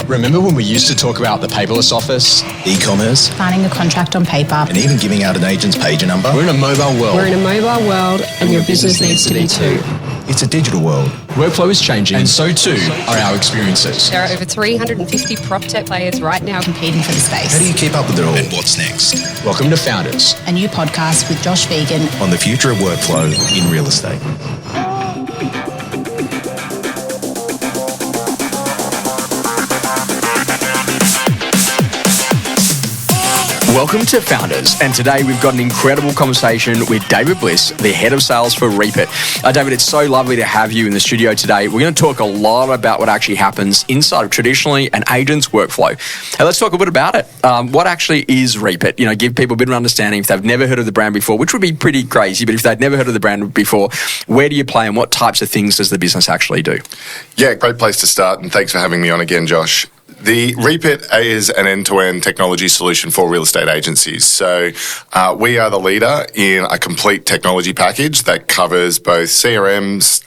Remember when we used to talk about the paperless office, e-commerce, signing a contract on paper, and even giving out an agent's pager number? We're in a mobile world. We're in a mobile world, and your business needs to be too. It's a digital world. Workflow is changing, and so too are our experiences. There are over 350 prop tech players right now competing for the space. How do you keep up with it all? And what's next? Welcome to Founders, a new podcast with Josh Phegan on the future of workflow in real estate. Welcome to Founders, and today we've got an incredible conversation with David Bliss, the head of sales for Reapit. David, it's so lovely to have you in the studio today. We're going to talk a lot about what actually happens inside of traditionally an agent's workflow. Hey, let's talk a bit about it. What actually is Reapit? You know, give people a bit of understanding if they've never heard of the brand before, which would be pretty crazy, but if they've never heard of the brand before, where do you play and what types of things does the business actually do? Yeah, great place to start, and thanks for having me on again, Josh. The Reapit is an end-to-end technology solution for real estate agencies. So we are the leader in a complete technology package that covers both CRMs,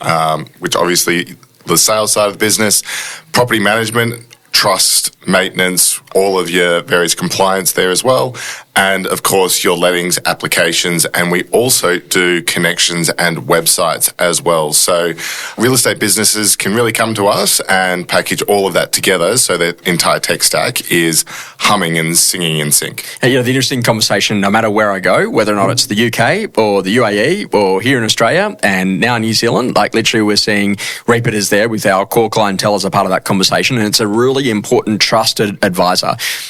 which obviously the sales side of the business, property management, trust, maintenance, all of your various compliance there as well, and of course your lettings applications, and we also do connections and websites as well. So real estate businesses can really come to us and package all of that together so that entire tech stack is humming and singing in sync. Hey, you know, the interesting conversation, no matter where I go, whether or not it's the UK or the UAE or here in Australia and now New Zealand, like literally we're seeing Reapit is there with our core clientele as a part of that conversation, and it's a really important trusted advisor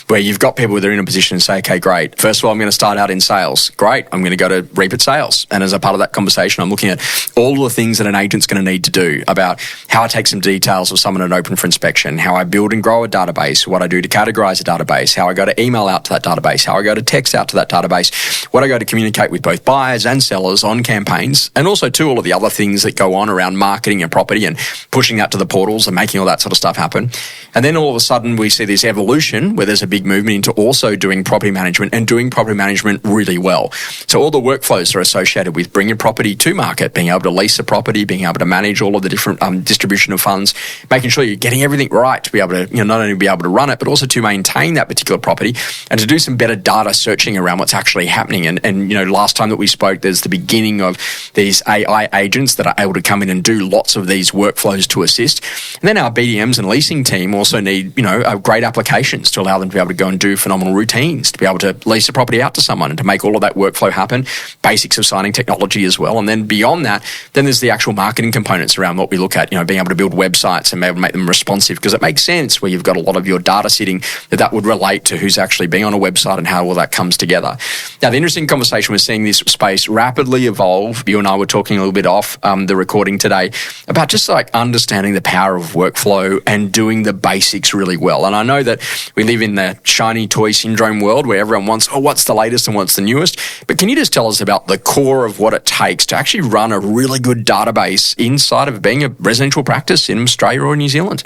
where you've got people that are in a position to say, okay, great. First of all, I'm going to start out in sales. Great. I'm going to go to Reapit Sales. And as a part of that conversation, I'm looking at all the things that an agent's going to need to do about how I take some details of someone and open for inspection, how I build and grow a database, what I do to categorize a database, how I go to email out to that database, how I go to text out to that database, what I go to communicate with both buyers and sellers on campaigns, and also to all of the other things that go on around marketing and property and pushing that to the portals and making all that sort of stuff happen. And then all of a sudden we see this evolution where there's a big movement into also doing property management and doing property management really well. So all the workflows are associated with bringing property to market, being able to lease a property, being able to manage all of the different distribution of funds, making sure you're getting everything right to be able to, you know, not only be able to run it, but also to maintain that particular property and to do some better data searching around what's actually happening. And you know, last time that we spoke, there's the beginning of these AI agents that are able to come in and do lots of these workflows to assist. And then our BDMs and leasing team also need, you know, great applications to allow them to be able to go and do phenomenal routines, to be able to lease a property out to someone and to make all of that workflow happen, basics of signing technology as well. And then beyond that, then there's the actual marketing components around what we look at, you know, being able to build websites and be able to make them responsive, because it makes sense where you've got a lot of your data sitting that would relate to who's actually being on a website and how all that comes together. Now, the interesting conversation, we're seeing this space rapidly evolve. You and I were talking a little bit off the recording today about just like understanding the power of workflow and doing the basics really well. And I know that we live in the shiny toy syndrome world where everyone wants, oh, what's the latest and what's the newest? But can you just tell us about the core of what it takes to actually run a really good database inside of being a residential practice in Australia or New Zealand?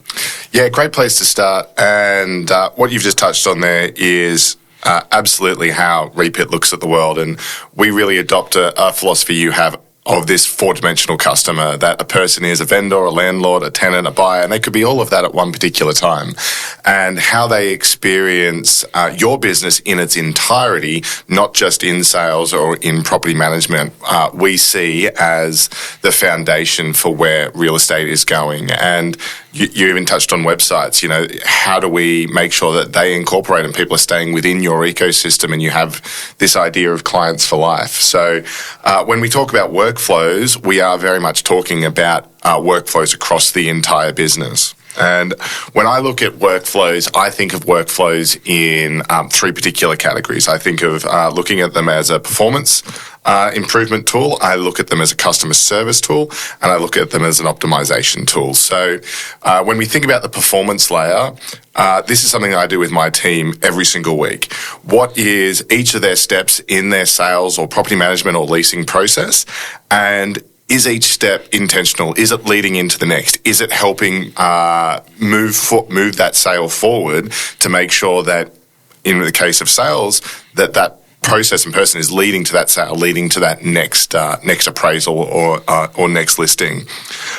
Yeah, great place to start. And what you've just touched on there is absolutely how Reapit looks at the world. And we really adopt a philosophy you have of this four-dimensional customer, that a person is a vendor, a landlord, a tenant, a buyer, and they could be all of that at one particular time. And how they experience your business in its entirety, not just in sales or in property management, we see as the foundation for where real estate is going. And you even touched on websites. You know, how do we make sure that they incorporate and people are staying within your ecosystem and you have this idea of clients for life? So when we talk about workflows, we are very much talking about workflows across the entire business. And when I look at workflows, I think of workflows in three particular categories. I think of looking at them as a performance improvement tool, I look at them as a customer service tool, and I look at them as an optimization tool. So when we think about the performance layer, this is something that I do with my team every single week. What is each of their steps in their sales or property management or leasing process? And is each step intentional? Is it leading into the next? Is it helping move that sale forward to make sure that, in the case of sales, that process and person is leading to that sale, leading to that next appraisal or next listing.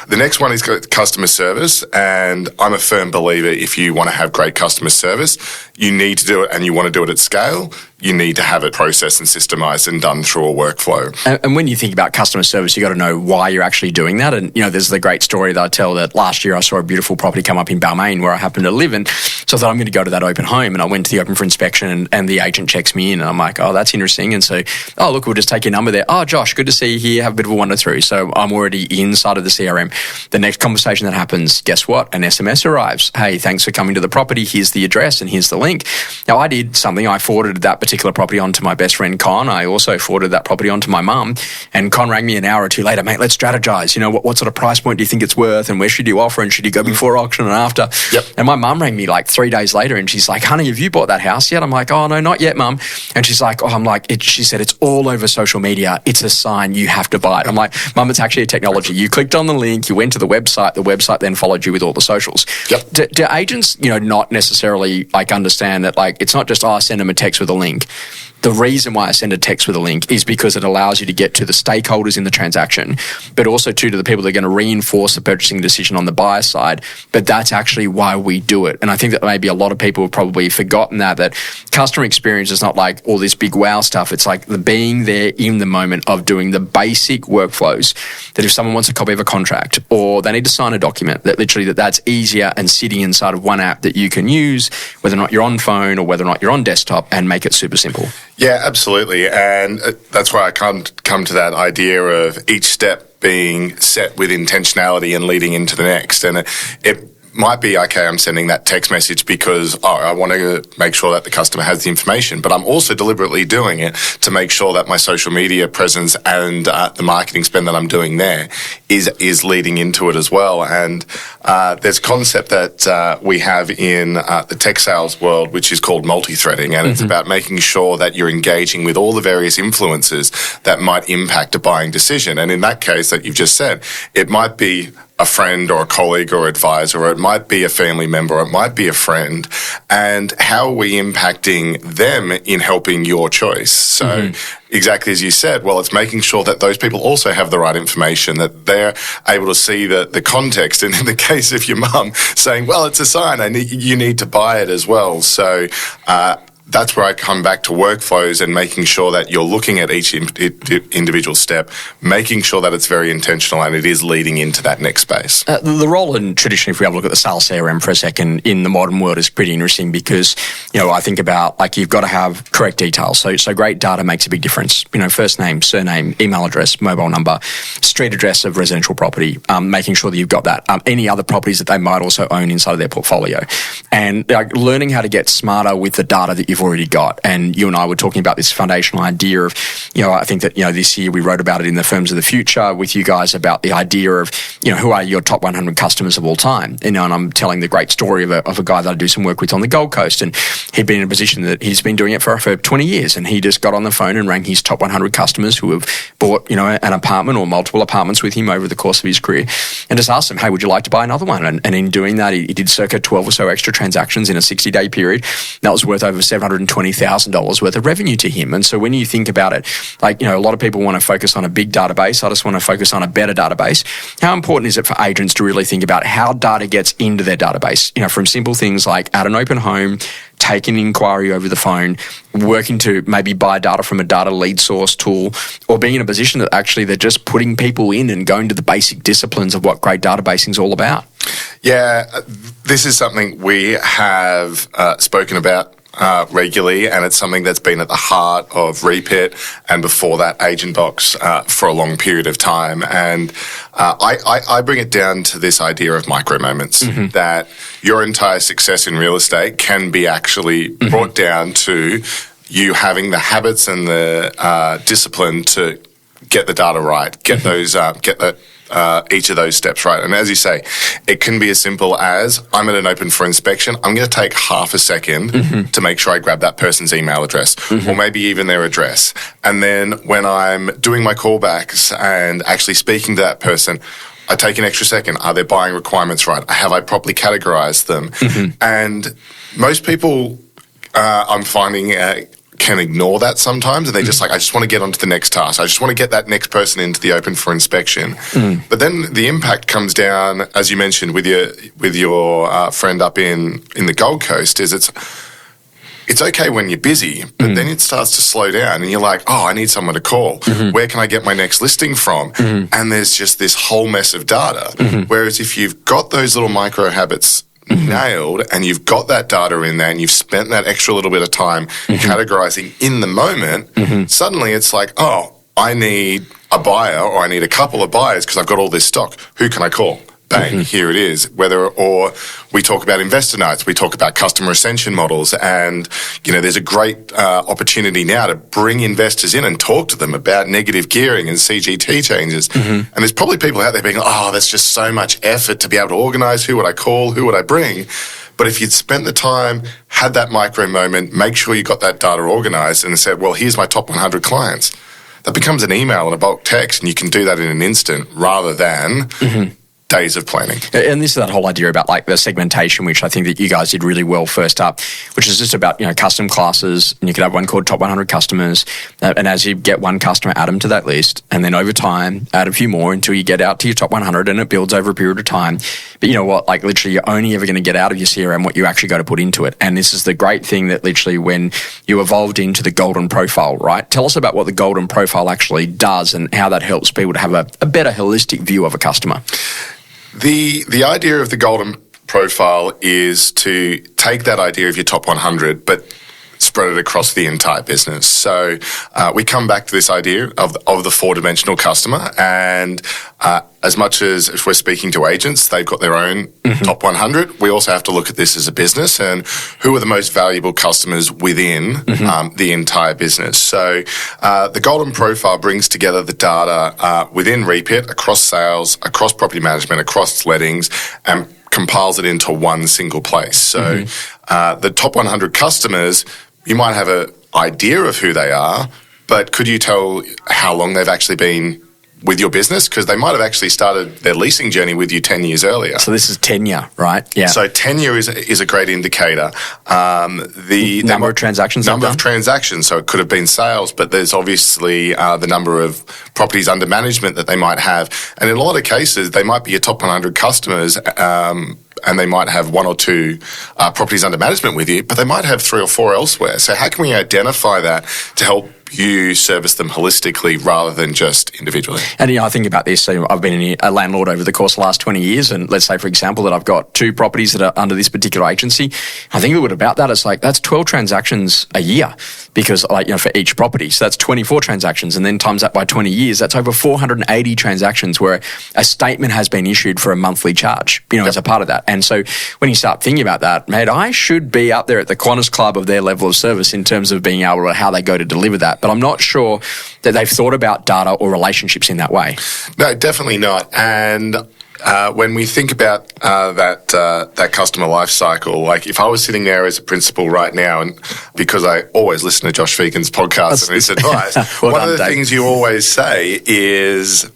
The next one is customer service, and I'm a firm believer if you want to have great customer service, you need to do it, and you want to do it at scale, you need to have it processed and systemized and done through a workflow. And when you think about customer service, you got to know why you're actually doing that. And, there's the great story that I tell that last year I saw a beautiful property come up in Balmain where I happen to live. And so I thought I'm going to go to that open home. And I went to the open for inspection and the agent checks me in. And I'm like, oh, that's interesting. And so, oh, look, we'll just take your number there. Oh, Josh, good to see you here. Have a bit of a wander through. So I'm already inside of the CRM. The next conversation that happens, guess what? An SMS arrives. Hey, thanks for coming to the property. Here's the address and here's the link. Now, I did something. I forwarded that particular property onto my best friend, Con. I also forwarded that property onto my mum. And Con rang me an hour or two later, mate, let's strategize. What sort of price point do you think it's worth? And where should you offer? And should you go before auction and after? Yep. And my mum rang me like 3 days later and she's like, honey, have you bought that house yet? I'm like, oh, no, not yet, mum. And she's like, she said, it's all over social media. It's a sign you have to buy it. I'm like, mum, it's actually a technology. You clicked on the link, you went to the website then followed you with all the socials. Yep. Do agents, not necessarily understand that it's not just, I send them a text with a link. The reason why I send a text with a link is because it allows you to get to the stakeholders in the transaction, but also to the people that are going to reinforce the purchasing decision on the buyer side. But that's actually why we do it. And I think that maybe a lot of people have probably forgotten that customer experience is not like all this big wow stuff. It's like the being there in the moment of doing the basic workflows that if someone wants a copy of a contract or they need to sign a document, that literally that's easier and sitting inside of one app that you can use, whether or not you're on phone or whether or not you're on desktop, and make it super simple. Yeah, absolutely. And that's why I come to that idea of each step being set with intentionality and leading into the next. And it might be, okay, I'm sending that text message because, I want to make sure that the customer has the information, but I'm also deliberately doing it to make sure that my social media presence and the marketing spend that I'm doing there is leading into it as well. And there's a concept that we have in the tech sales world, which is called multi-threading, and it's about making sure that you're engaging with all the various influences that might impact a buying decision. And in that case that you've just said, it might be a friend or a colleague or advisor, or it might be a family member, or it might be a friend, and how are we impacting them in helping your choice? So exactly as you said, well, it's making sure that those people also have the right information, that they're able to see the context. And in the case of your mum saying, well, it's a sign, you need to buy it as well. So that's where I come back to workflows and making sure that you're looking at each individual step, making sure that it's very intentional and it is leading into that next space. The role in traditionally, if we have a look at the sales CRM for a second, in the modern world is pretty interesting because, I think about you've got to have correct details. So great data makes a big difference. First name, surname, email address, mobile number, street address of residential property, making sure that you've got that. Any other properties that they might also own inside of their portfolio. And learning how to get smarter with the data that you've already got. And you and I were talking about this foundational idea of, I think that, this year we wrote about it in the Firms of the Future with you guys about the idea of, who are your top 100 customers of all time? And I'm telling the great story of a guy that I do some work with on the Gold Coast. And he'd been in a position that he's been doing it for 20 years. And he just got on the phone and rang his top 100 customers who have bought, an apartment or multiple apartments with him over the course of his career, and just asked them, hey, would you like to buy another one? And in doing that, he did circa 12 or so extra transactions in a 60-day period. That was worth over $720,000 worth of revenue to him. And so when you think about it, a lot of people want to focus on a big database. I just want to focus on a better database. How important is it for agents to really think about how data gets into their database? From simple things like at an open home, take an inquiry over the phone, working to maybe buy data from a data lead source tool, or being in a position that actually they're just putting people in and going to the basic disciplines of what great databasing is all about. Yeah, this is something we have spoken about regularly, and it's something that's been at the heart of Reapit and before that Agent Box for a long period of time. And I bring it down to this idea of micro moments, that your entire success in real estate can be actually brought down to you having the habits and the discipline to get the data right, get those, each of those steps right. And as you say, it can be as simple as, I'm at an open for inspection, I'm going to take half a second to make sure I grab that person's email address, or maybe even their address. And then when I'm doing my callbacks and actually speaking to that person, I take an extra second. Are their buying requirements right? Have I properly categorized them? And most people, I'm finding, can ignore that sometimes, and they just like, I just want to get onto the next task. I just want to get that next person into the open for inspection. But then the impact comes down, as you mentioned, with your friend up in the Gold Coast. It's okay when you're busy, but then it starts to slow down, and you're like, oh, I need someone to call. Where can I get my next listing from? And there's just this whole mess of data. Whereas if you've got those little micro habits nailed, and you've got that data in there, and you've spent that extra little bit of time categorizing in the moment, suddenly it's like, oh, I need a buyer, or I need a couple of buyers because I've got all this stock. Who can I call? Bang, here it is. Or we talk about investor nights, we talk about customer ascension models, and there's a great opportunity now to bring investors in and talk to them about negative gearing and CGT changes. And there's probably people out there being, oh, that's just so much effort to be able to organise. Who would I call? Who would I bring? But if you'd spent the time, had that micro moment, make sure you got that data organised and said, well, here's my top 100 clients. That becomes an email and a bulk text, and you can do that in an instant rather than days of planning. And this is that whole idea about like the segmentation, which I think that you guys did really well first up, which is just about, custom classes, and you could have one called top 100 customers. And as you get one customer, add them to that list. And then over time, add a few more until you get out to your top 100, and it builds over a period of time. But you know what, like literally you're only ever going to get out of your CRM what you actually got to put into it. And this is the great thing that literally when you evolved into the golden profile, right? Tell us about what the golden profile actually does and how that helps people to have a better holistic view of a customer. The idea of the golden profile is to take that idea of your top 100, but spread it across the entire business. So we come back to this idea of the four-dimensional customer, and as much as if we're speaking to agents, they've got their own top 100, we also have to look at this as a business and who are the most valuable customers within the entire business. So the golden profile brings together the data within Reapit, across sales, across property management, across lettings, and compiles it into one single place. So the top 100 customers, you might have an idea of who they are, but could you tell how long they've actually been with your business? Because they might have actually started their leasing journey with you 10 years earlier. So this is tenure, right? Yeah. So tenure is a great indicator. The number of transactions. Number of transactions. So it could have been sales, but there's obviously the number of properties under management that they might have. And in a lot of cases, they might be your top 100 customers, and they might have one or two properties under management with you, but they might have 3 or 4 elsewhere. So how can we identify that to help you service them holistically rather than just individually? And I think about this. So I've been a landlord over the course of the last 20 years, and let's say, for example, that I've got 2 properties that are under this particular agency. I think about that, it's like that's 12 transactions a year, because for each property. So that's 24 transactions, and then times that by 20 years, that's over 480 transactions where a statement has been issued for a monthly charge, as a part of that. And so when you start thinking about that, mate, I should be up there at the Qantas Club of their level of service in terms of being able to how they go to deliver that. But I'm not sure that they've thought about data or relationships in that way. No, definitely not. And when we think about that customer life cycle, like if I was sitting there as a principal right now, and because I always listen to Josh Phegan's podcast and his advice, one of the things you always say is,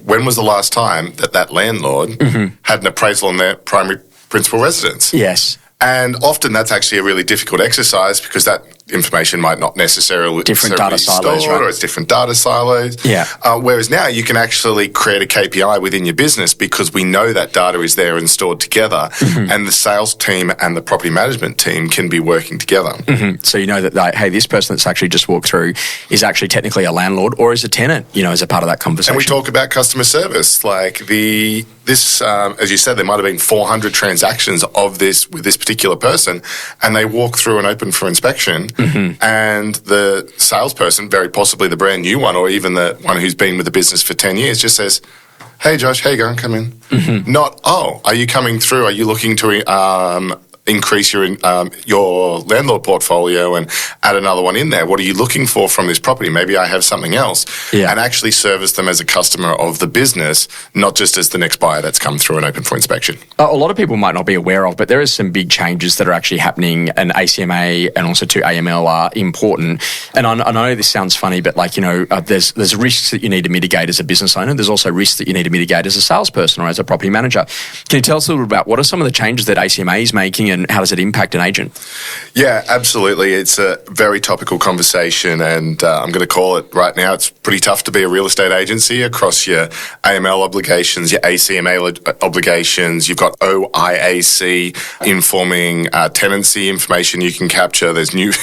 when was the last time that landlord had an appraisal on their primary principal residence? Yes. And often that's actually a really difficult exercise because that information might not necessarily different data silos, right? Or it's different data silos. Yeah. Whereas now you can actually create a KPI within your business because we know that data is there and stored together, and the sales team and the property management team can be working together. So you know that, hey, this person that's actually just walked through is actually technically a landlord or is a tenant, as a part of that conversation. And we talk about customer service, like this, as you said, there might have been 400 transactions of this with this particular person, and they walk through and open for inspection. And the salesperson, very possibly the brand new one, or even the one who's been with the business for 10 years, just says, "Hey, Josh, how you going? Come in." Not, "Oh, are you coming through? Are you looking to increase your landlord portfolio and add another one in there? What are you looking for from this property? Maybe I have something else." And actually service them as a customer of the business, not just as the next buyer that's come through and open for inspection. A lot of people might not be aware of, but there is some big changes that are actually happening, and ACMA and also to AML are important. And I know this sounds funny, but there's risks that you need to mitigate as a business owner. There's also risks that you need to mitigate as a salesperson or as a property manager. Can you tell us a little bit about what are some of the changes that ACMA is making, and how does it impact an agent? Yeah, absolutely. It's a very topical conversation, and I'm going to call it right now. It's pretty tough to be a real estate agency across your AML obligations, your ACMA obligations. You've got OIAC informing tenancy information you can capture. There's new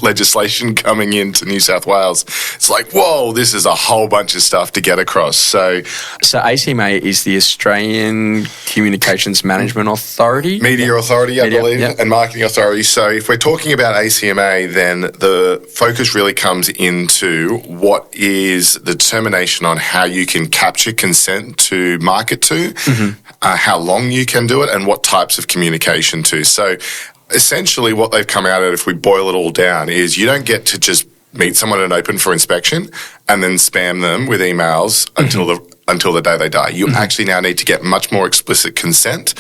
legislation coming into New South Wales. It's like, whoa, this is a whole bunch of stuff to get across. So ACMA is the Australian Communications Management Authority? Media Authority, I believe, and Marketing Authority. So if we're talking about ACMA, then the focus really comes into what is the determination on how you can capture consent to market to, how long you can do it, and what types of communication to. So essentially what they've come out at, if we boil it all down, is you don't get to just meet someone at an open for inspection and then spam them with emails until the day they die. You actually now need to get much more explicit consent,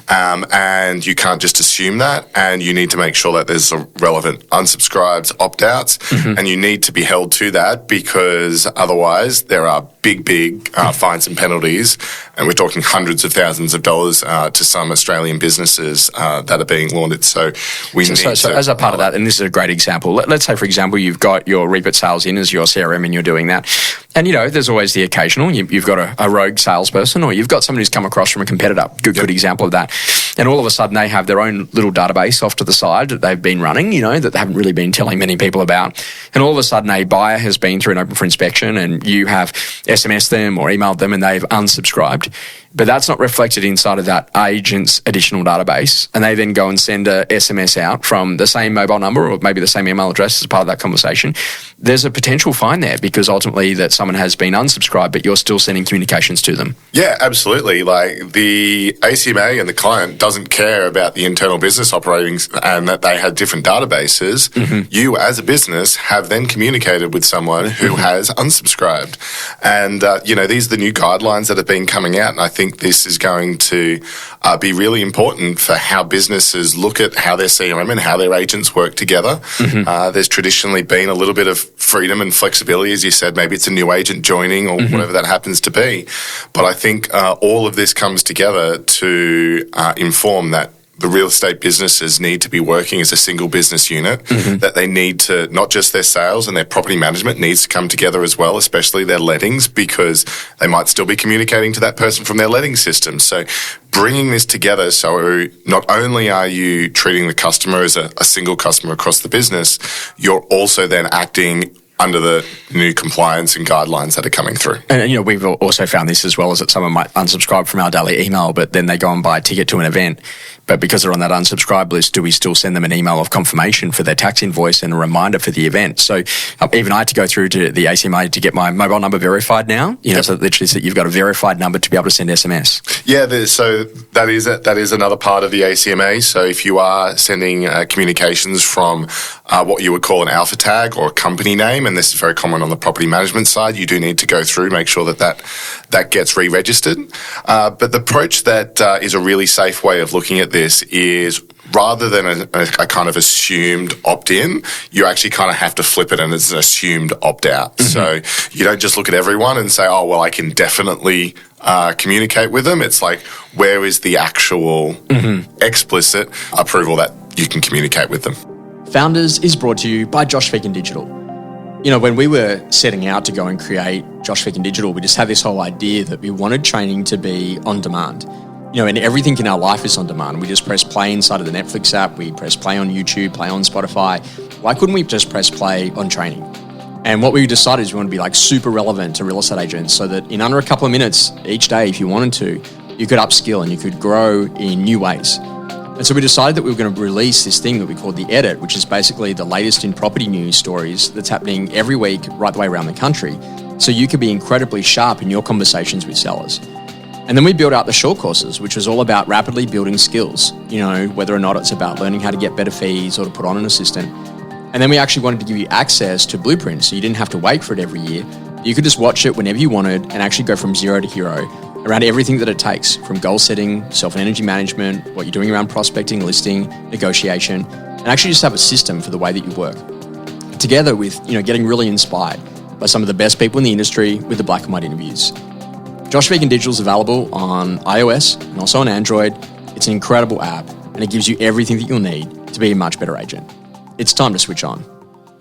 and you can't just assume that, and you need to make sure that there's a relevant unsubscribes, opt-outs, and you need to be held to that, because otherwise there are big fines and penalties, and we're talking hundreds of thousands of dollars to some Australian businesses that are being laundered. So so as a part of that, and this is a great example, let's say, for example, you've got your Reapit sales in as your CRM and you're doing that. And, there's always the occasional. You've got a rogue salesperson, or you've got someone who's come across from a competitor. Good example of that. And all of a sudden they have their own little database off to the side that they've been running, that they haven't really been telling many people about. And all of a sudden a buyer has been through an open for inspection, and you have SMS'd them or emailed them and they've unsubscribed. But that's not reflected inside of that agent's additional database. And they then go and send a SMS out from the same mobile number or maybe the same email address as part of that conversation. There's a potential fine there, because ultimately that someone has been unsubscribed, but you're still sending communications to them. Yeah, absolutely. Like, the ACMA and the client doesn't care about the internal business operating and that they have different databases. You as a business have then communicated with someone who has unsubscribed. And, these are the new guidelines that have been coming out, and I think this is going to be really important for how businesses look at how their CRM and how their agents work together. There's traditionally been a little bit of freedom and flexibility, as you said. Maybe it's a new agent joining or whatever that happens to be. But I think all of this comes together to inform that the real estate businesses need to be working as a single business unit, that they need to, not just their sales and their property management needs to come together as well, especially their lettings, because they might still be communicating to that person from their letting system. So bringing this together, so not only are you treating the customer as a single customer across the business, you're also then acting under the new compliance and guidelines that are coming through. And, we've also found this as well, is that someone might unsubscribe from our daily email, but then they go and buy a ticket to an event. But because they're on that unsubscribe list, do we still send them an email of confirmation for their tax invoice and a reminder for the event? So even I had to go through to the ACMA to get my mobile number verified now. So literally so that you've got a verified number to be able to send SMS. Yeah, so that is another part of the ACMA. So if you are sending communications from what you would call an alpha tag or a company name, and this is very common on the property management side, you do need to go through, make sure that gets re-registered. But the approach that is a really safe way of looking at this is, rather than a kind of assumed opt-in, you actually kind of have to flip it and it's an assumed opt-out. So you don't just look at everyone and say, oh, well, I can definitely communicate with them. It's like, where is the actual explicit approval that you can communicate with them? Founders is brought to you by Josh Phegan Digital. When we were setting out to go and create Josh Phegan Digital, we just had this whole idea that we wanted training to be on demand. And everything in our life is on demand. We just press play inside of the Netflix app. We press play on YouTube, play on Spotify. Why couldn't we just press play on training? And what we decided is we want to be super relevant to real estate agents, so that in under a couple of minutes each day, if you wanted to, you could upskill and you could grow in new ways. And so we decided that we were going to release this thing that we called The Edit, which is basically the latest in property news stories that's happening every week right the way around the country, so you could be incredibly sharp in your conversations with sellers. And then we built out the short courses, which was all about rapidly building skills, whether or not it's about learning how to get better fees or to put on an assistant. And then we actually wanted to give you access to blueprints, so you didn't have to wait for it every year. You could just watch it whenever you wanted and actually go from zero to hero around everything that it takes, from goal setting, self and energy management, what you're doing around prospecting, listing, negotiation, and actually just have a system for the way that you work. Together with, getting really inspired by some of the best people in the industry with the black and white interviews. Josh Phegan Digital is available on iOS and also on Android. It's an incredible app, and it gives you everything that you'll need to be a much better agent. It's time to switch on.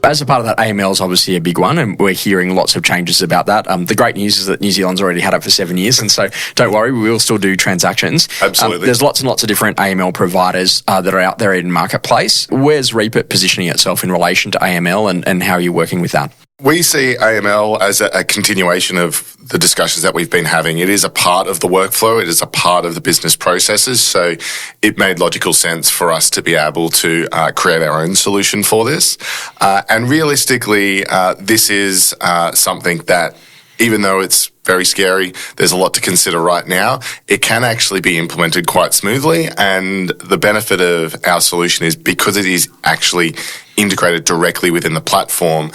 As a part of that, AML is obviously a big one, and we're hearing lots of changes about that. The great news is that New Zealand's already had it for 7 years, and so don't worry, we will still do transactions. Absolutely. There's lots and lots of different AML providers that are out there in marketplace. Where's Reapit positioning itself in relation to AML, and how are you working with that? We see AML as a continuation of the discussions that we've been having. It is a part of the workflow. It is a part of the business processes. So it made logical sense for us to be able to create our own solution for this. And realistically, this is something that, even though it's very scary, there's a lot to consider right now, it can actually be implemented quite smoothly. And the benefit of our solution is because it is actually integrated directly within the platform,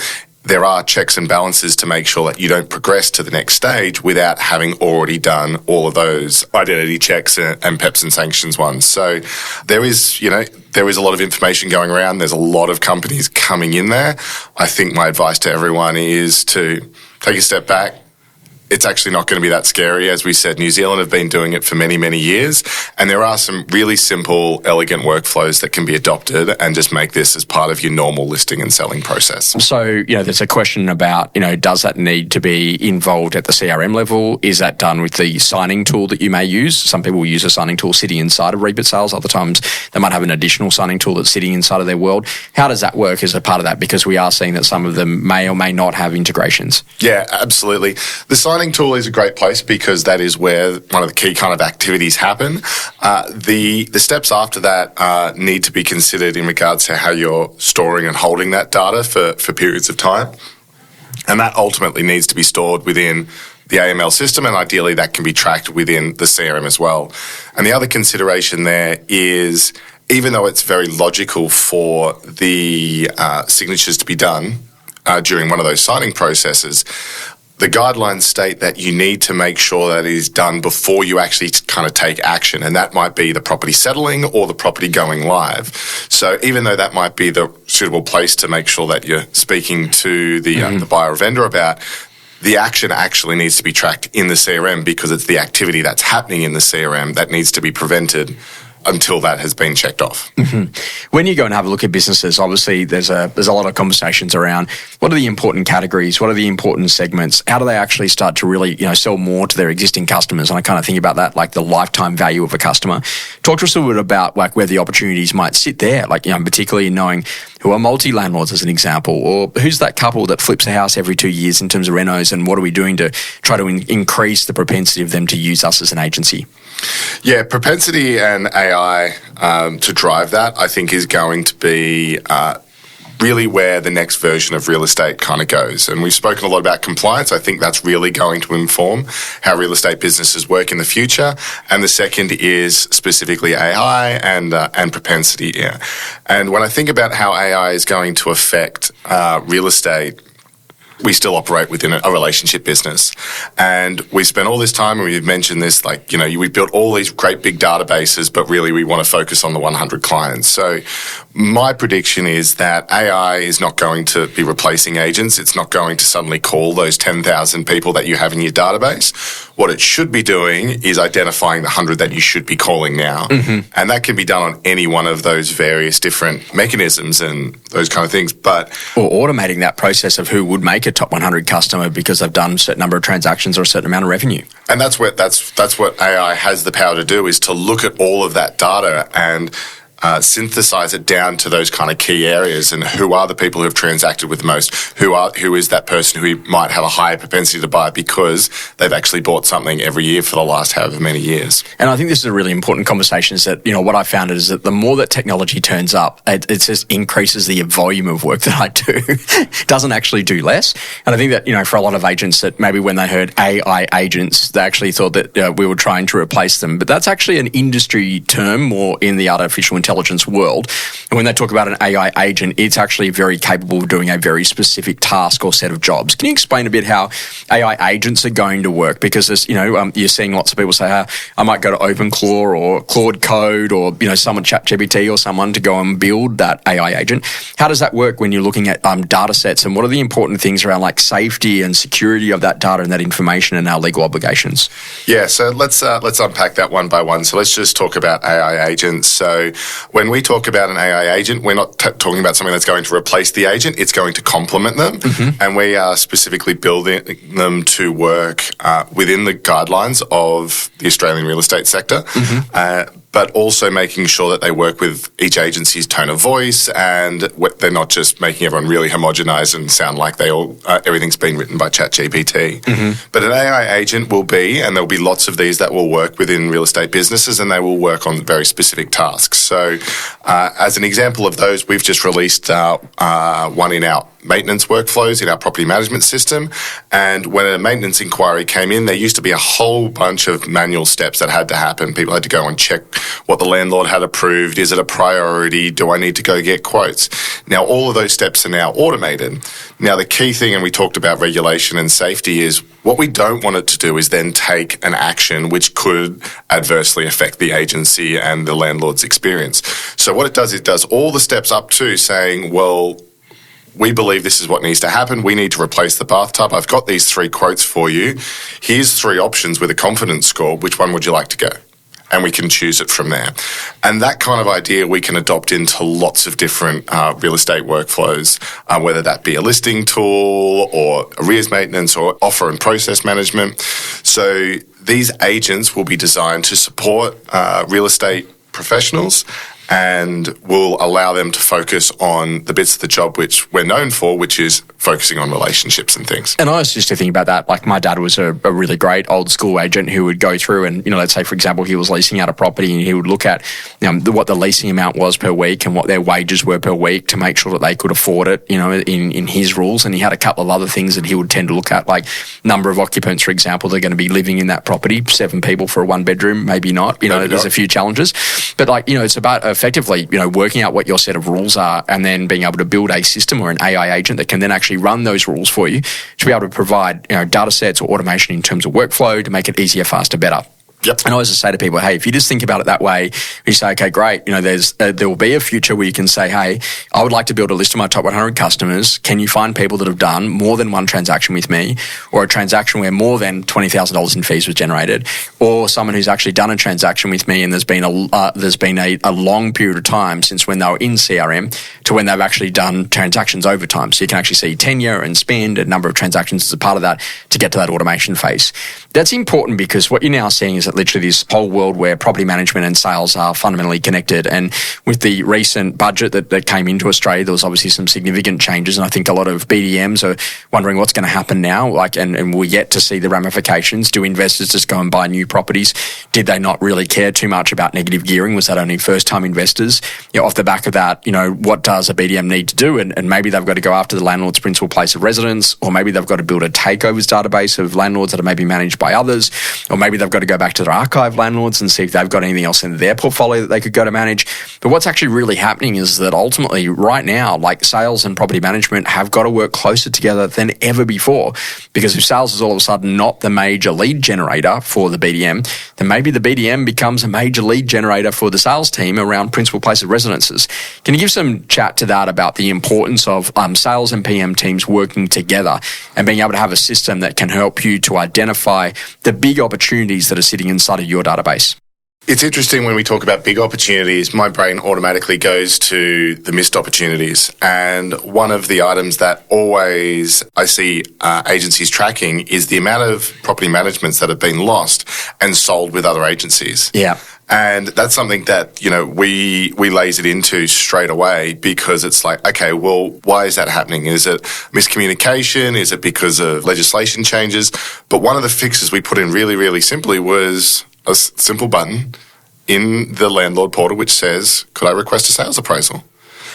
there are checks and balances to make sure that you don't progress to the next stage without having already done all of those identity checks and PEPs and sanctions ones. So there is a lot of information going around. There's a lot of companies coming in there. I think my advice to everyone is to take a step back. It's actually not going to be that scary. As we said, New Zealand have been doing it for many, many years, and there are some really simple, elegant workflows that can be adopted and just make this as part of your normal listing and selling process. So, there's a question about, does that need to be involved at the CRM level? Is that done with the signing tool that you may use? Some people will use a signing tool sitting inside of Reapit Sales. Other times they might have an additional signing tool that's sitting inside of their world. How does that work as a part of that? Because we are seeing that some of them may or may not have integrations. Yeah, absolutely. The signing tool is a great place because that is where one of the key kind of activities happen. The steps after that need to be considered in regards to how you're storing and holding that data for periods of time. And that ultimately needs to be stored within the AML system, and ideally that can be tracked within the CRM as well. And the other consideration there is, even though it's very logical for the signatures to be done during one of those signing processes, the guidelines state that you need to make sure that it is done before you actually kind of take action, and that might be the property settling or the property going live. So even though that might be the suitable place to make sure that you're speaking to the buyer or vendor about, the action actually needs to be tracked in the CRM because it's the activity that's happening in the CRM that needs to be prevented until that has been checked off. When you go and have a look at businesses, obviously there's a lot of conversations around what are the important categories, what are the important segments, how do they actually start to really sell more to their existing customers? And I kind of think about that like the lifetime value of a customer. Talk to us a little bit about like where the opportunities might sit there, like particularly knowing who are multi-landlords as an example, or who's that couple that flips a house every 2 years in terms of renos, and what are we doing to try to increase the propensity of them to use us as an agency? Yeah, propensity and AI to drive that, I think, is going to be really where the next version of real estate kind of goes. And we've spoken a lot about compliance. I think that's really going to inform how real estate businesses work in the future. And the second is specifically AI and propensity. Yeah. And when I think about how AI is going to affect real estate, we still operate within a relationship business. And we spent all this time, and we've mentioned this, we built all these great big databases, but really we want to focus on the 100 clients. So my prediction is that AI is not going to be replacing agents. It's not going to suddenly call those 10,000 people that you have in your database. What it should be doing is identifying the 100 that you should be calling now. And that can be done on any one of those various different mechanisms and those kind of things. Or automating that process of who would make a top 100 customer because they've done a certain number of transactions or a certain amount of revenue. And that's what AI has the power to do, is to look at all of that data and synthesize it down to those kind of key areas, and who are the people who have transacted with the most, who is that person who might have a higher propensity to buy because they've actually bought something every year for the last however many years. And I think this is a really important conversation, is that, what I found is that the more that technology turns up, it just increases the volume of work that I do. It doesn't actually do less. And I think that, for a lot of agents, that maybe when they heard AI agents, they actually thought that we were trying to replace them. But that's actually an industry term more in the artificial intelligence world. And when they talk about an AI agent, it's actually very capable of doing a very specific task or set of jobs. Can you explain a bit how AI agents are going to work? Because there's, you're seeing lots of people say, I might go to OpenClaw or Claude Code or, someone ChatGPT or someone to go and build that AI agent. How does that work when you're looking at data sets, and what are the important things around like safety and security of that data and that information and our legal obligations? Yeah, so let's unpack that one by one. So let's just talk about AI agents. So when we talk about an AI agent, we're not talking about something that's going to replace the agent. It's going to complement them. Mm-hmm. And we are specifically building them to work within the guidelines of the Australian real estate sector. Mm-hmm. But also making sure that they work with each agency's tone of voice, and they're not just making everyone really homogenise and sound like everything's been written by ChatGPT. Mm-hmm. But an AI agent will be, and there'll be lots of these that will work within real estate businesses, and they will work on very specific tasks. So as an example of those, we've just released one in our maintenance workflows in our property management system. And when a maintenance inquiry came in, there used to be a whole bunch of manual steps that had to happen. People had to go and check what the landlord had approved. Is it a priority? Do I need to go get quotes? Now, all of those steps are now automated. Now, the key thing, and we talked about regulation and safety, is what we don't want it to do is then take an action which could adversely affect the agency and the landlord's experience. So what it does all the steps up to saying, well, we believe this is what needs to happen. We need to replace the bathtub. I've got these 3 quotes for you. Here's 3 options with a confidence score. Which one would you like to go? And we can choose it from there. And that kind of idea we can adopt into lots of different real estate workflows, whether that be a listing tool or arrears maintenance or offer and process management. So these agents will be designed to support real estate professionals and will allow them to focus on the bits of the job which we're known for, which is focusing on relationships and things. And I was just thinking about that. Like, my dad was a really great old school agent who would go through and, let's say, for example, he was leasing out a property and he would look at what the leasing amount was per week and what their wages were per week to make sure that they could afford it, in his rules. And he had a couple of other things that he would tend to look at, like number of occupants, for example. They're going to be living in that property, 7 people for a 1-bedroom, maybe not. There's a few challenges. But it's about effectively, working out what your set of rules are and then being able to build a system or an AI agent that can then actually run those rules for you to be able to provide, data sets or automation in terms of workflow to make it easier, faster, better. Yep. And I always just say to people, hey, if you just think about it that way, you say, okay, great. There will be a future where you can say, hey, I would like to build a list of my top 100 customers. Can you find people that have done more than one transaction with me, or a transaction where more than $20,000 in fees was generated, or someone who's actually done a transaction with me and there's been a long period of time since when they were in CRM to when they've actually done transactions over time. So you can actually see tenure and spend and number of transactions as a part of that to get to that automation phase. That's important because what you're now seeing is that literally this whole world where property management and sales are fundamentally connected. And with the recent budget that came into Australia, there was obviously some significant changes. And I think a lot of BDMs are wondering what's going to happen now. And we're yet to see the ramifications. Do investors just go and buy new properties? Did they not really care too much about negative gearing? Was that only first-time investors? Off the back of that, what does a BDM need to do? And maybe they've got to go after the landlord's principal place of residence, or maybe they've got to build a takeovers database of landlords that are maybe managed by others, or maybe they've got to go back to their archive landlords and see if they've got anything else in their portfolio that they could go to manage. But what's actually really happening is that ultimately right now, like, sales and property management have got to work closer together than ever before, because if sales is all of a sudden not the major lead generator for the BDM, then maybe the BDM becomes a major lead generator for the sales team around principal place of residences. Can you give some chat to that about the importance of sales and PM teams working together and being able to have a system that can help you to identify the big opportunities that are sitting inside of your database? It's interesting when we talk about big opportunities, my brain automatically goes to the missed opportunities. And one of the items that always I see agencies tracking is the amount of property managements that have been lost and sold with other agencies. Yeah. And that's something that, we lays it into straight away, because it's like, okay, well, why is that happening? Is it miscommunication? Is it because of legislation changes? But one of the fixes we put in really, really simply was a simple button in the landlord portal which says, could I request a sales appraisal?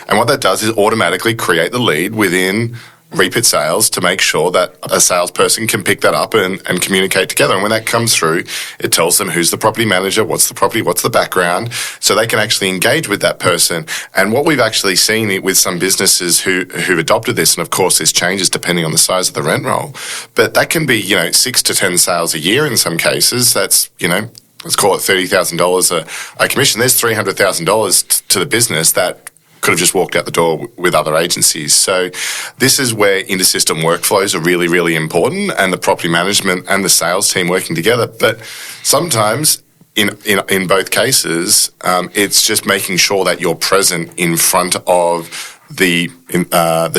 And what that does is automatically create the lead within Reapit sales to make sure that a salesperson can pick that up and communicate together. And when that comes through, it tells them who's the property manager, what's the property, what's the background, so they can actually engage with that person. And what we've actually seen with some businesses who've adopted this, and of course this changes depending on the size of the rent roll, but that can be, 6 to 10 sales a year in some cases. That's, let's call it $30,000 a commission. There's $300,000 to the business that could have just walked out the door with other agencies. So this is where inter-system workflows are really, really important, and the property management and the sales team working together. But sometimes in both cases, it's just making sure that you're present in front of the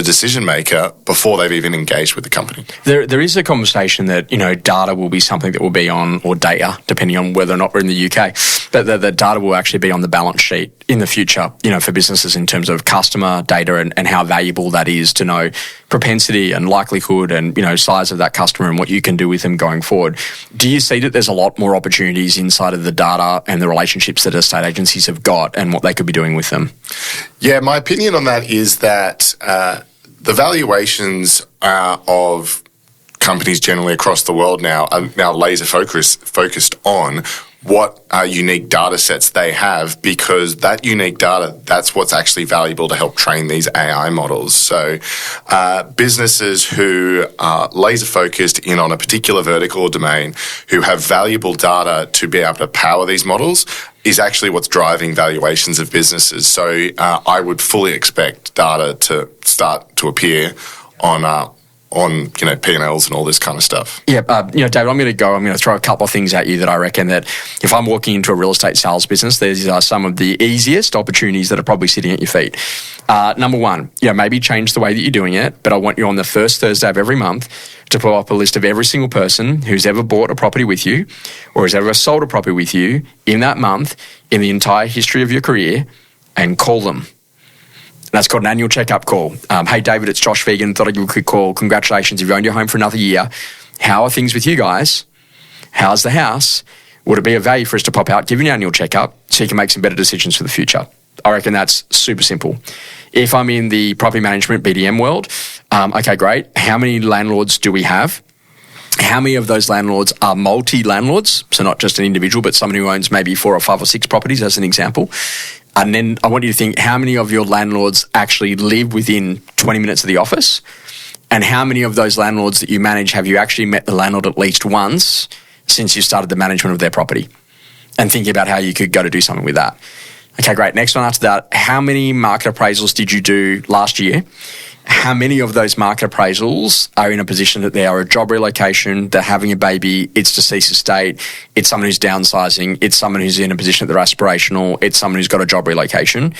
decision maker before they've even engaged with the company. There is a conversation that, data will be something that will be on, or data, depending on whether or not we're in the UK, but the data will actually be on the balance sheet in the future, for businesses in terms of customer data and how valuable that is to know propensity and likelihood and, size of that customer and what you can do with them going forward. Do you see that there's a lot more opportunities inside of the data and the relationships that estate agencies have got and what they could be doing with them? Yeah, my opinion on that is that the valuations of companies generally across the world now are laser focused on what unique data sets they have, because that unique data, that's what's actually valuable to help train these AI models. So businesses who are laser focused in on a particular vertical or domain, who have valuable data to be able to power these models, is actually what's driving valuations of businesses. So I would fully expect data to start to appear on P&Ls and all this kind of stuff. Yeah, David, I'm going to throw a couple of things at you that I reckon that if I'm walking into a real estate sales business, these are some of the easiest opportunities that are probably sitting at your feet. Number one, maybe change the way that you're doing it, but I want you on the first Thursday of every month to pull up a list of every single person who's ever bought a property with you or has ever sold a property with you in that month, in the entire history of your career, and call them. That's called an annual checkup call. Hey, David, it's Josh Phegan. Thought I'd give you a quick call. Congratulations, you've owned your home for another year. How are things with you guys? How's the house? Would it be of value for us to pop out, give you an annual checkup so you can make some better decisions for the future? I reckon that's super simple. If I'm in the property management BDM world, okay, great. How many landlords do we have? How many of those landlords are multi-landlords? So not just an individual, but someone who owns maybe 4 or 5 or 6 properties as an example. And then I want you to think, how many of your landlords actually live within 20 minutes of the office? And how many of those landlords that you manage have you actually met the landlord at least once since you started the management of their property? And thinking about how you could go to do something with that. Okay, great. Next one after that, how many market appraisals did you do last year? How many of those market appraisals are in a position that they are a job relocation, they're having a baby, it's deceased estate, it's someone who's downsizing, it's someone who's in a position that they're aspirational, it's someone who's got a job relocation?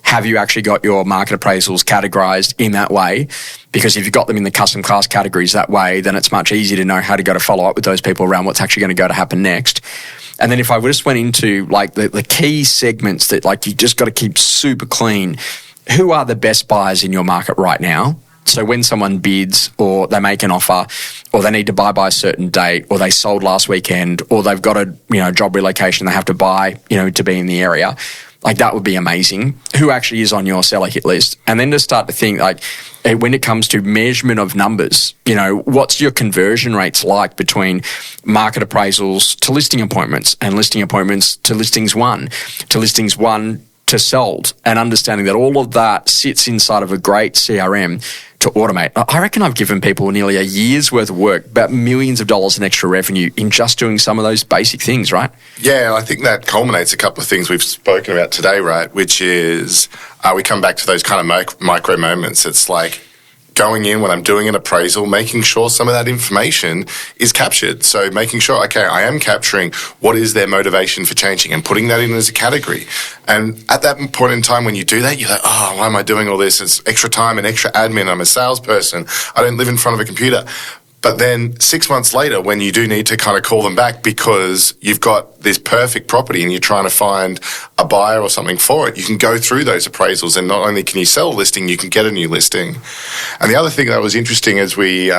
Have you actually got your market appraisals categorised in that way? Because if you've got them in the custom class categories that way, then it's much easier to know how to go to follow up with those people around what's actually going to go to happen next. And then if I just went into the key segments that you just got to keep super clean, who are the best buyers in your market right now? So when someone bids or they make an offer or they need to buy by a certain date or they sold last weekend or they've got a job relocation they have to buy to be in the area, that would be amazing. Who actually is on your seller hit list? And then to start to think when it comes to measurement of numbers, what's your conversion rates like between market appraisals to listing appointments and listing appointments to listings one to sold, and understanding that all of that sits inside of a great CRM to automate. I reckon I've given people nearly a year's worth of work, about millions of dollars in extra revenue in just doing some of those basic things, right? Yeah, I think that culminates a couple of things we've spoken about today, right? Which is we come back to those kind of micro moments. It's like going in when I'm doing an appraisal, making sure some of that information is captured. So making sure, okay, I am capturing what is their motivation for changing and putting that in as a category. And at that point in time when you do that, you're like, oh, why am I doing all this? It's extra time and extra admin. I'm a salesperson. I don't live in front of a computer. But then 6 months later, when you do need to kind of call them back because you've got this perfect property and you're trying to find a buyer or something for it, you can go through those appraisals, and not only can you sell a listing, you can get a new listing. And the other thing that was interesting as we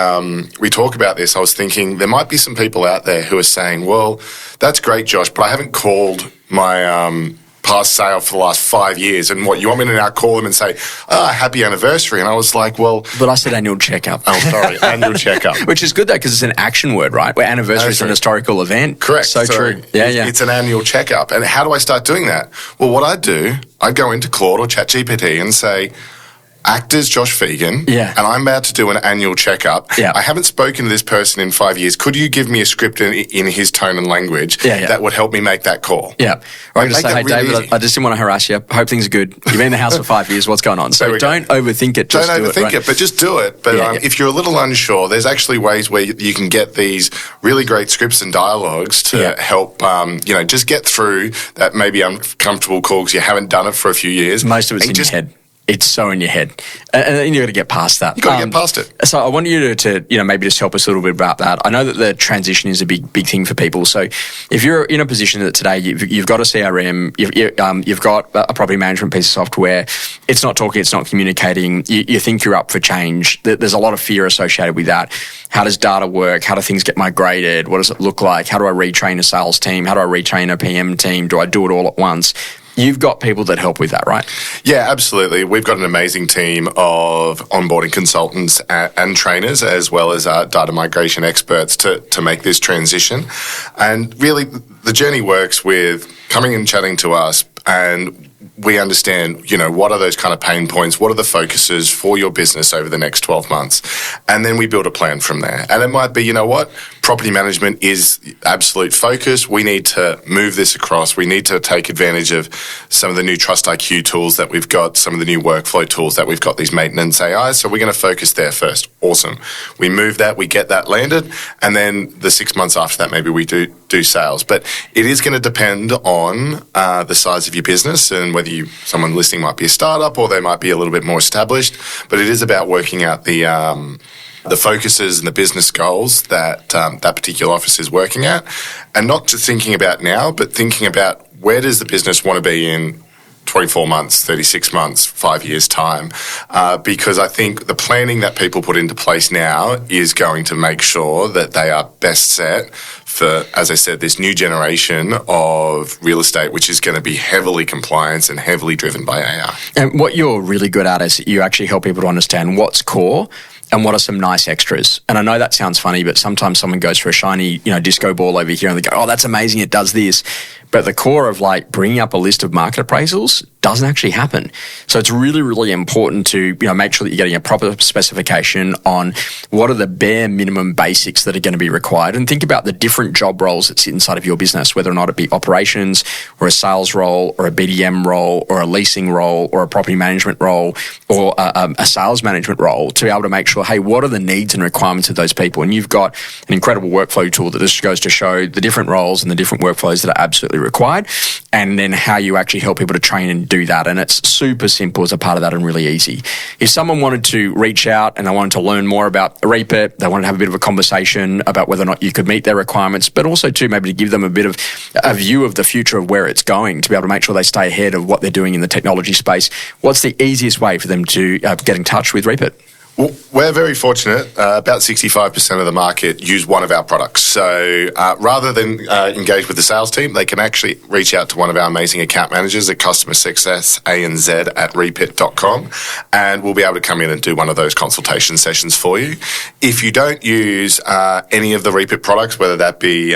talk about this, I was thinking there might be some people out there who are saying, well, that's great, Josh, but I haven't called my past sale for the last 5 years. And what, you want me to now call them and say, happy anniversary? And I was like, well... But I said annual checkup. Oh, sorry, annual checkup. Which is good, though, because it's an action word, right? Where anniversary is an historical event. Correct. So true. Yeah. It's an annual checkup. And how do I start doing that? Well, what I do, I go into Claude or ChatGPT and say... Actors Josh Phegan, and I'm about to do an annual checkup. Yeah. I haven't spoken to this person in 5 years. Could you give me a script in his tone and language that would help me make that call? Yeah. Or I can just say, hey, really David, I just didn't want to harass you. Hope things are good. You've been in the house for 5 years. What's going on? So don't overthink it. Just don't overthink it, but just do it. But if you're a little unsure, there's actually ways where you can get these really great scripts and dialogues to help, just get through that maybe uncomfortable call because you haven't done it for a few years. Most of it's in your head. It's so in your head. And then you've got to get past that. You've got to get past it. So I want you to maybe just help us a little bit about that. I know that the transition is a big thing for people. So if you're in a position that today you've got a CRM, you've got a property management piece of software, it's not talking, it's not communicating, you think you're up for change. There's a lot of fear associated with that. How does data work? How do things get migrated? What does it look like? How do I retrain a sales team? How do I retrain a PM team? Do I do it all at once? You've got people that help with that, right? Yeah, absolutely. We've got an amazing team of onboarding consultants and trainers, as well as data migration experts to make this transition. And really, the journey works with coming and chatting to us, and we understand, what are those kind of pain points? What are the focuses for your business over the next 12 months? And then we build a plan from there. And it might be, property management is absolute focus. We need to move this across. We need to take advantage of some of the new Trust IQ tools that we've got, some of the new workflow tools that we've got, these maintenance AIs. So we're going to focus there first. Awesome. We move that, we get that landed, and then the 6 months after that, maybe we do sales. But it is going to depend on the size of your business and whether someone listening might be a startup or they might be a little bit more established. But it is about working out the focuses and the business goals that that particular office is working at, and not just thinking about now, but thinking about where does the business want to be in 24 months, 36 months, 5 years' time, because I think the planning that people put into place now is going to make sure that they are best set for, as I said, this new generation of real estate, which is going to be heavily compliance and heavily driven by AI. And what you're really good at is you actually help people to understand what's core and what are some nice extras. And I know that sounds funny, but sometimes someone goes for a shiny, disco ball over here and they go, oh, that's amazing, it does this. But the core of bringing up a list of market appraisals doesn't actually happen. So it's really, really important to, make sure that you're getting a proper specification on what are the bare minimum basics that are going to be required, and think about the different job roles that sit inside of your business, whether or not it be operations or a sales role or a BDM role or a leasing role or a property management role or a sales management role, to be able to make sure, hey, what are the needs and requirements of those people? And you've got an incredible workflow tool that just goes to show the different roles and the different workflows that are absolutely required, and then how you actually help people to train and do that. And it's super simple as a part of that and really easy. If someone wanted to reach out and they wanted to learn more about Reapit, they wanted to have a bit of a conversation about whether or not you could meet their requirements, but also too maybe to give them a bit of a view of the future of where it's going, to be able to make sure they stay ahead of what they're doing in the technology space, what's the easiest way for them to get in touch with Reapit? Well, we're very fortunate. About 65% of the market use one of our products. So rather than engage with the sales team, they can actually reach out to one of our amazing account managers at customer success ANZ at reapit.com, and we'll be able to come in and do one of those consultation sessions for you. If you don't use any of the Reapit products, whether that be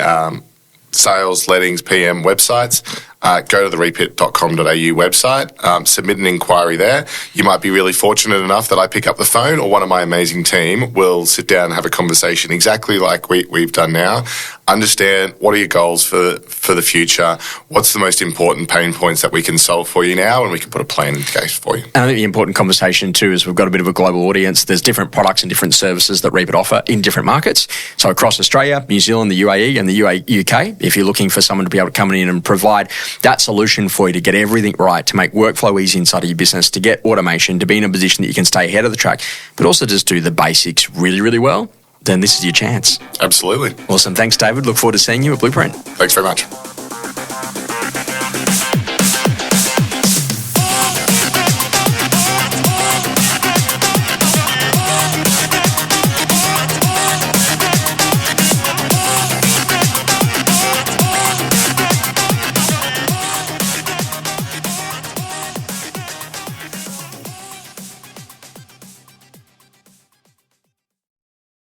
sales, lettings, PM websites, go to the reapit.com.au website, submit an inquiry there. You might be really fortunate enough that I pick up the phone, or one of my amazing team will sit down and have a conversation exactly like we've done now. Understand what are your goals for the future, what's the most important pain points that we can solve for you now, and we can put a plan in place for you. And I think the important conversation too is we've got a bit of a global audience. There's different products and different services that Reapit offer in different markets. So across Australia, New Zealand, the UAE and the UK, if you're looking for someone to be able to come in and provide that solution for you to get everything right, to make workflow easy inside of your business, to get automation, to be in a position that you can stay ahead of the track, but also just do the basics really, really well, then this is your chance. Absolutely. Awesome. Thanks, David. Look forward to seeing you at Blueprint. Thanks very much.